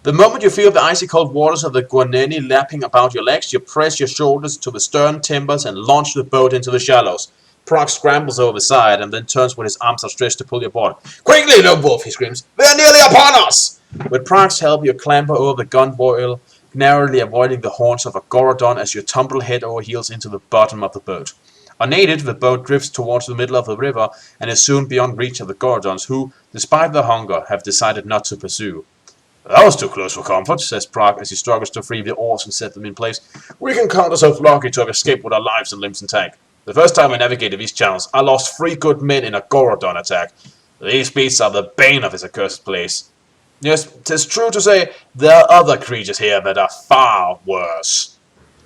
The moment you feel the icy cold waters of the Guaneni lapping about your legs, you press your shoulders to the stern timbers and launch the boat into the shallows. Prague scrambles over the side and then turns with his arms outstretched to pull you aboard. Quickly, Lone Wolf, he screams. They're nearly upon us! With Prague's help, you clamber over the gunwale, narrowly avoiding the horns of a Gorodon as you tumble head over heels into the bottom of the boat. Unaided, the boat drifts towards the middle of the river and is soon beyond reach of the Gorodons, who, despite their hunger, have decided not to pursue. That was too close for comfort, says Prague as he struggles to free the oars and set them in place. We can count ourselves lucky to have escaped with our lives and limbs intact. The first time I navigated these channels, I lost 3 good men in a Gorodon attack. These beasts are the bane of this accursed place. Yes, 'tis true to say, there are other creatures here that are far worse.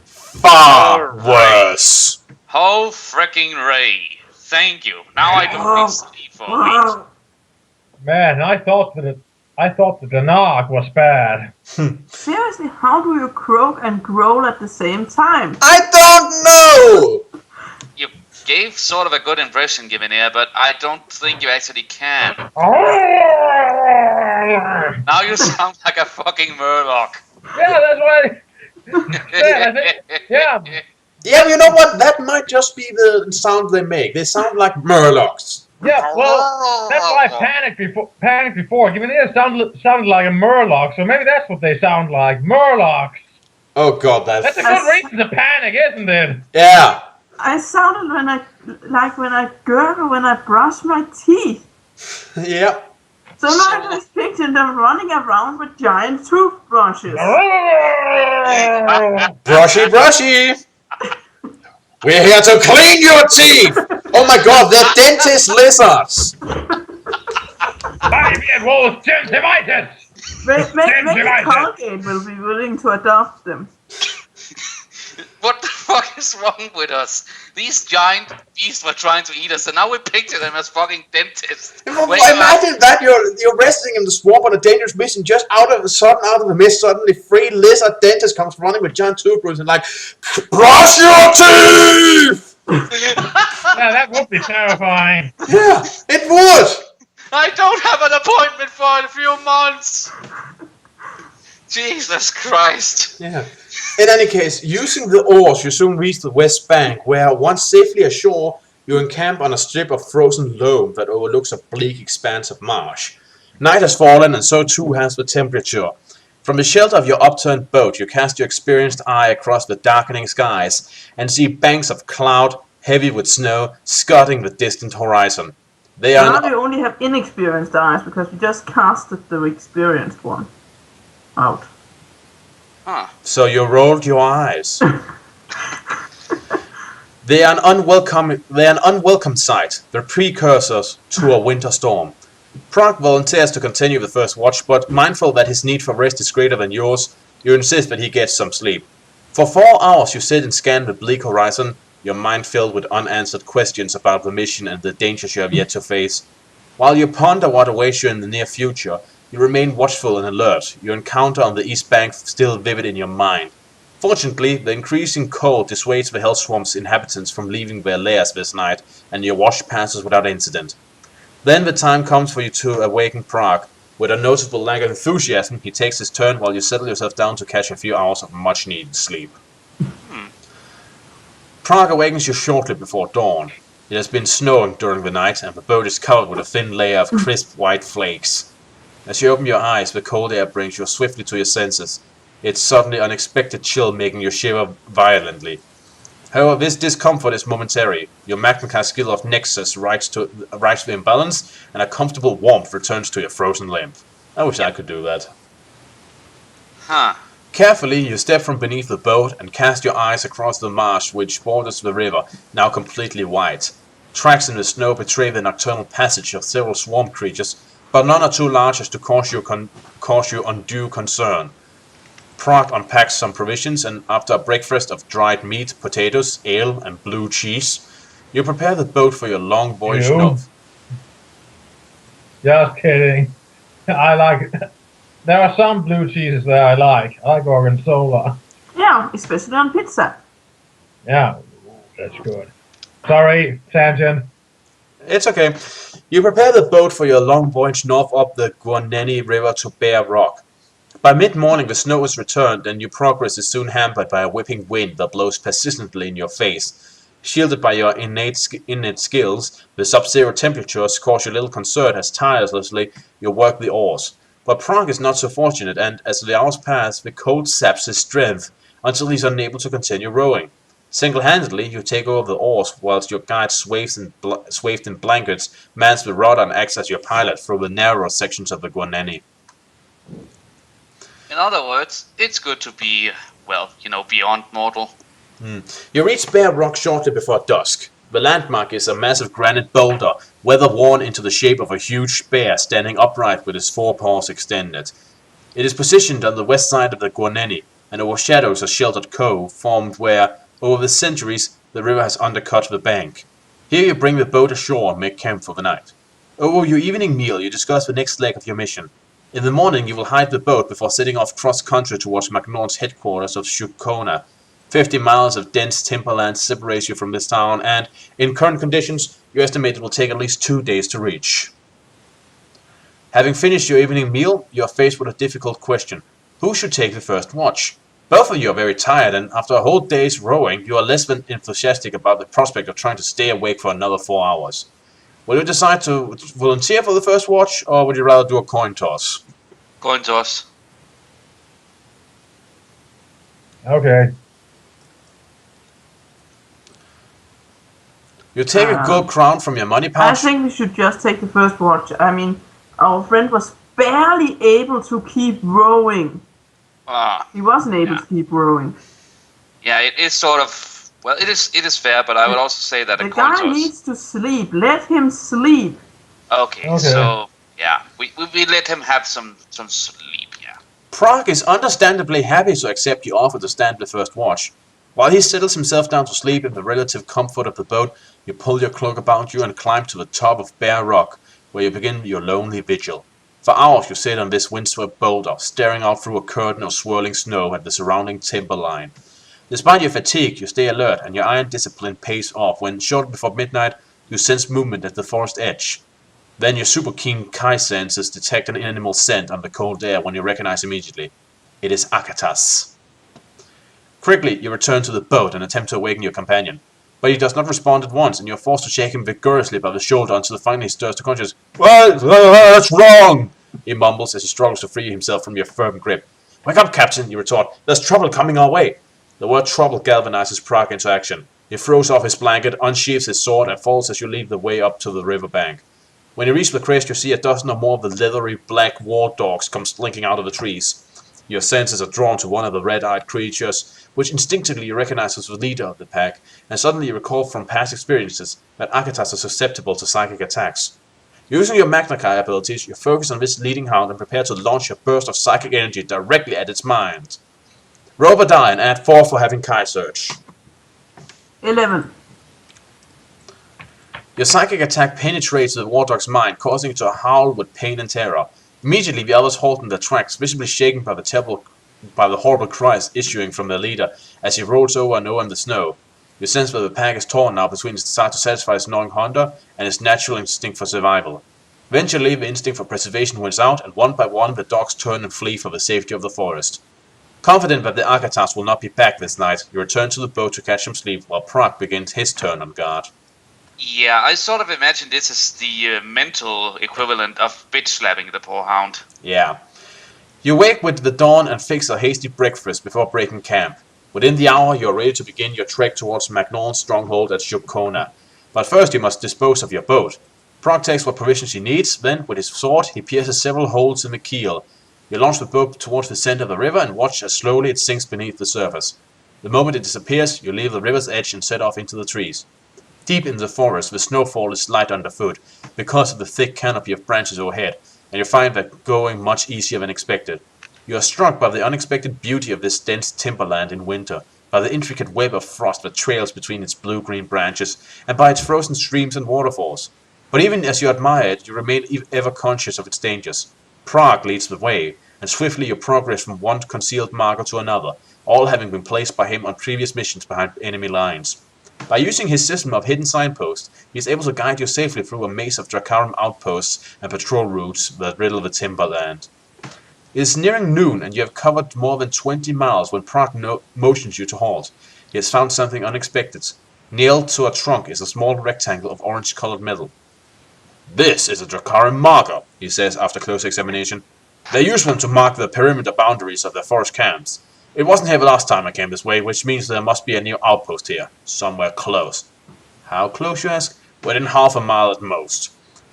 Far worse. Oh, fricking Ray. Thank you. Now I don't need sleep for a week. Man, I thought that the Nog was bad. Seriously, how do you croak and growl at the same time? I don't know! You gave sort of a good impression, given here, but I don't think you actually can. Now you sound like a fucking Murloc. Yeah, that's why. Yeah. Yeah, you know what? That might just be the sound they make. They sound like Murlocs. Yeah, well, that's why I panicked before. Given it sounded like a Murloc, so maybe that's what they sound like. Murlocs. Oh god, That's a good reason to panic, isn't it? Yeah. I sounded when I gurgle when I brush my teeth. Yeah. So now I just picture them running around with giant toothbrushes. Brushy, brushy. We're here to clean your teeth. Oh my god, they're dentist lizards. Baby, it was gingivitis. Maybe Colgate will be willing to adopt them. What the fuck is wrong with us? These giant beasts were trying to eat us, and now we picture them as fucking dentists. Imagine that you're resting in the swamp on a dangerous mission, just out of the mist, suddenly 3 lizard dentists comes running with giant toothbrushes and like, brush your teeth! Yeah, that would be terrifying. Yeah, it would! I don't have an appointment for a few months! Jesus Christ. Yeah. In any case, using the oars, you soon reach the west bank, where, once safely ashore, you encamp on a strip of frozen loam that overlooks a bleak expanse of marsh. Night has fallen, and so too has the temperature. From the shelter of your upturned boat, you cast your experienced eye across the darkening skies, and see banks of cloud, heavy with snow, skirting the distant horizon. Now we only have inexperienced eyes, because we just casted the experienced one out. Huh. So you rolled your eyes. They are an unwelcome sight. They're precursors to a winter storm. Prague volunteers to continue the first watch, but mindful that his need for rest is greater than yours, you insist that he gets some sleep. For 4 hours you sit and scan the bleak horizon, your mind filled with unanswered questions about the mission and the dangers you have yet to face. While you ponder what awaits you in the near future, you remain watchful and alert, your encounter on the east bank still vivid in your mind. Fortunately, the increasing cold dissuades the Hellswamp's inhabitants from leaving their lairs this night, and your watch passes without incident. Then the time comes for you to awaken Prague. With a noticeable lack of enthusiasm, he takes his turn while you settle yourself down to catch a few hours of much-needed sleep. Prague awakens you shortly before dawn. It has been snowing during the night, and the boat is covered with a thin layer of crisp white flakes. As you open your eyes, the cold air brings you swiftly to your senses, its suddenly unexpected chill making you shiver violently. However, this discomfort is momentary. Your Magnicar skill of Nexus rights to the imbalance, and a comfortable warmth returns to your frozen limb. I wish I could do that. Huh. Carefully, you step from beneath the boat and cast your eyes across the marsh which borders the river, now completely white. Tracks in the snow betray the nocturnal passage of several swamp creatures, but none are too large as to cause you undue concern. Prague unpacks some provisions, and after a breakfast of dried meat, potatoes, ale, and blue cheese, you prepare the boat for your long voyage north. Just kidding. I like it. There are some blue cheeses that I like. I like Gorgonzola. Yeah, especially on pizza. Yeah, that's good. Sorry, tangent. It's okay. You prepare the boat for your long voyage north up the Guaneni River to Bear Rock. By mid-morning the snow is returned and your progress is soon hampered by a whipping wind that blows persistently in your face. Shielded by your innate skills, the sub-zero temperatures cause you little concern as tirelessly you work the oars. But Prague is not so fortunate, and as the hours pass, the cold saps his strength until he's unable to continue rowing. Single-handedly, you take over the oars whilst your guide, swathed in blankets, mans the rudder and acts as your pilot through the narrower sections of the Guaneni. In other words, it's good to be, well, beyond mortal. You reach Bear Rock shortly before dusk. The landmark is a massive granite boulder, weather-worn into the shape of a huge bear standing upright with its forepaws extended. It is positioned on the west side of the Guaneni, and overshadows a sheltered cove formed where, over the centuries, the river has undercut the bank. Here you bring the boat ashore and make camp for the night. Over your evening meal, you discuss the next leg of your mission. In the morning, you will hide the boat before setting off cross-country towards Magnorn's headquarters of Shukona. 50 miles of dense timberland separates you from this town, and, in current conditions, you estimate it will take at least 2 days to reach. Having finished your evening meal, you are faced with a difficult question. Who should take the first watch? Both of you are very tired, and after a whole day's rowing, you are less than enthusiastic about the prospect of trying to stay awake for another 4 hours. Will you decide to volunteer for the first watch, or would you rather do a coin toss? Coin toss. Okay. You take a gold crown from your money I pouch. think we should just take the first watch. I mean, our friend was barely able to keep rowing. He wasn't able to keep rowing. Yeah, it is sort of, well, it is fair, but I would also say that The a coin guy toss. needs to sleep. Let him sleep. Okay, so yeah, we let him have some sleep. Yeah. Prague is understandably happy to accept your offer to stand the first watch. While he settles himself down to sleep in the relative comfort of the boat, you pull your cloak about you and climb to the top of Bear Rock, where you begin your lonely vigil. For hours you sit on this windswept boulder, staring out through a curtain of swirling snow at the surrounding timberline. Despite your fatigue, you stay alert, and your iron discipline pays off when, shortly before midnight, you sense movement at the forest edge. Then your super keen Kai senses detect an animal scent on the cold air when you recognize immediately. It is Akatas. Quickly, you return to the boat and attempt to awaken your companion. But he does not respond at once, and you're forced to shake him vigorously by the shoulder until finally he stirs to consciousness. What's wrong? He mumbles as he struggles to free himself from your firm grip. Wake up, Captain, you retort. There's trouble coming our way. The word trouble galvanizes Prague into action. He throws off his blanket, unsheathes his sword, and falls as you lead the way up to the riverbank. When you reach the crest, you see a dozen or more of the leathery black war dogs come slinking out of the trees. Your senses are drawn to one of the red-eyed creatures, which instinctively you recognize as the leader of the pack, and suddenly you recall from past experiences that Akatas are susceptible to psychic attacks. Using your Magna-Kai abilities, you focus on this leading hound and prepare to launch a burst of psychic energy directly at its mind. Roll a die and add 4 for having Kai Search. 11. Your psychic attack penetrates the war dog's mind, causing it to howl with pain and terror. Immediately, the others halt in their tracks, visibly shaken by the horrible cries issuing from their leader as he rolls over and over in the snow. You sense that the pack is torn now between its desire to satisfy its gnawing hunger and its natural instinct for survival. Eventually, the instinct for preservation wins out, and one by one the dogs turn and flee for the safety of the forest. Confident that the Akatas will not be back this night, you return to the boat to catch some sleep while Prague begins his turn on guard. Yeah, I sort of imagine this is the mental equivalent of bitch slapping the poor hound. Yeah. You wake with the dawn and fix a hasty breakfast before breaking camp. Within the hour, you are ready to begin your trek towards Magnorn's stronghold at Shukona. But first you must dispose of your boat. Prague takes what provisions he needs, then, with his sword, he pierces several holes in the keel. You launch the boat towards the center of the river and watch as slowly it sinks beneath the surface. The moment it disappears, you leave the river's edge and set off into the trees. Deep in the forest, the snowfall is light underfoot, because of the thick canopy of branches overhead, and you find that going much easier than expected. You are struck by the unexpected beauty of this dense timberland in winter, by the intricate web of frost that trails between its blue-green branches, and by its frozen streams and waterfalls. But even as you admire it, you remain ever conscious of its dangers. Prague leads the way, and swiftly you progress from one concealed marker to another, all having been placed by him on previous missions behind enemy lines. By using his system of hidden signposts, he is able to guide you safely through a maze of Dracarum outposts and patrol routes that riddle the timberland. It is nearing noon, and you have covered more than 20 miles when Prague motions you to halt. He has found something unexpected. Nailed to a trunk is a small rectangle of orange-colored metal. "This is a Dracaran marker," he says after close examination. "They use them to mark the perimeter boundaries of their forest camps. It wasn't here the last time I came this way, which means there must be a new outpost here, somewhere close." How close, you ask? Within half a mile at most.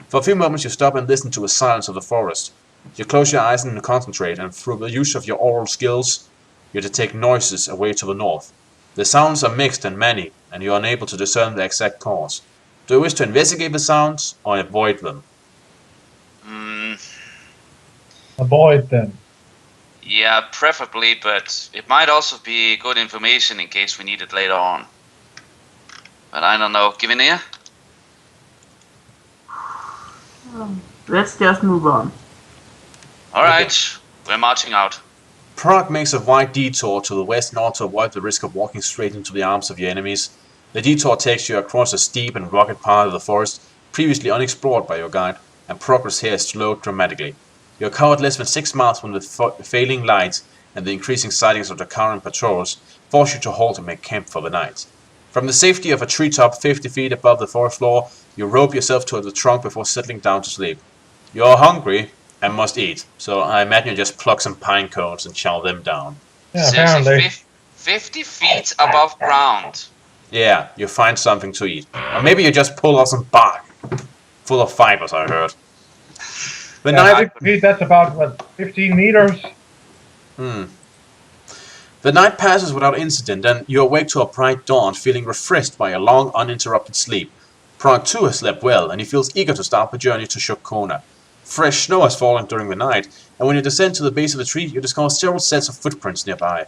For a few moments you stop and listen to the silence of the forest. You close your eyes and concentrate, and through the use of your oral skills, you detect noises away to the north. The sounds are mixed and many, and you are unable to discern the exact cause. Do you wish to investigate the sounds, or avoid them? Avoid them. Yeah, preferably, but it might also be good information in case we need it later on. But I don't know. Give an ear? Let's just move on. Alright, we're marching out. Prague makes a wide detour to the west in order to avoid the risk of walking straight into the arms of your enemies. The detour takes you across a steep and rugged part of the forest, previously unexplored by your guide, and progress here is slowed dramatically. You are covered less than 6 miles when the failing lights and the increasing sightings of the current patrols force you to halt and make camp for the night. From the safety of a treetop 50 feet above the forest floor, you rope yourself to the trunk before settling down to sleep. You are hungry and must eat, so I imagine you just pluck some pine cones and chow them down. Yeah, apparently. 50 feet above ground. Yeah, you find something to eat. Or maybe you just pull off some bark. Full of fibers, I heard. The night... That's about, what, 15 meters? The night passes without incident, and you awake to a bright dawn, feeling refreshed by a long, uninterrupted sleep. Prague too has slept well, and he feels eager to start the journey to Shokona. Fresh snow has fallen during the night, and when you descend to the base of the tree, you discover several sets of footprints nearby.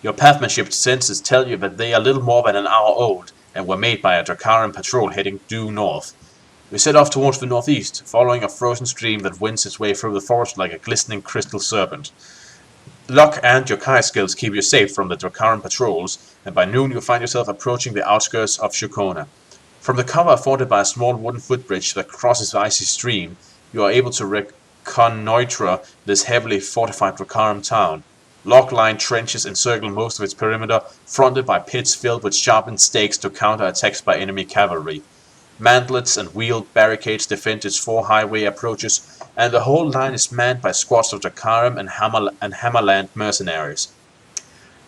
Your pathmanship senses tell you that they are little more than an hour old, and were made by a Dracaran patrol heading due north. You set off towards the northeast, following a frozen stream that winds its way through the forest like a glistening crystal serpent. Luck and your Kai skills keep you safe from the Dracaran patrols, and by noon you find yourself approaching the outskirts of Shokona. From the cover afforded by a small wooden footbridge that crosses the icy stream, you are able to reconnoitre this heavily fortified Dracaran town. Log-lined trenches encircle most of its perimeter, fronted by pits filled with sharpened stakes to counter attacks by enemy cavalry. Mantlets and wheeled barricades defend its 4 highway approaches, and the whole line is manned by squads of Dracaran and Hammerland mercenaries.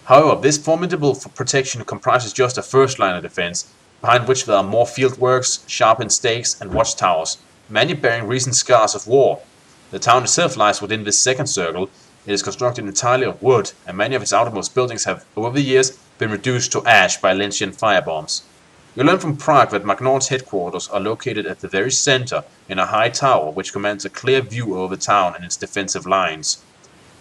However, this formidable protection comprises just a first line of defense, behind which there are more fieldworks, sharpened stakes, and watchtowers, many bearing recent scars of war. The town itself lies within this second circle. It is constructed entirely of wood, and many of its outermost buildings have, over the years, been reduced to ash by Lynchian firebombs. You learn from Prague that MacNaughton's headquarters are located at the very center, in a high tower which commands a clear view over the town and its defensive lines.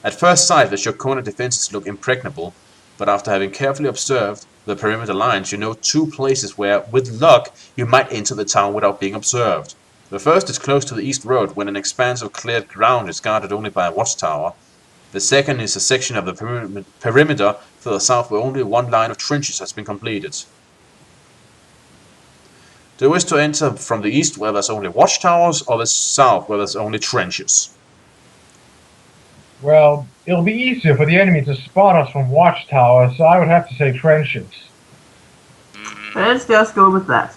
At first sight, the Shokona defenses look impregnable, but after having carefully observed the perimeter lines, you know 2 places where, with luck, you might enter the town without being observed. The first is close to the east road, when an expanse of cleared ground is guarded only by a watchtower. The second is a section of the perimeter further south where only 1 line of trenches has been completed. Do you wish to enter from the east where there's only watchtowers, or the south where there's only trenches? Well, it'll be easier for the enemy to spot us from watchtowers, so I would have to say trenches. Let's just go with that.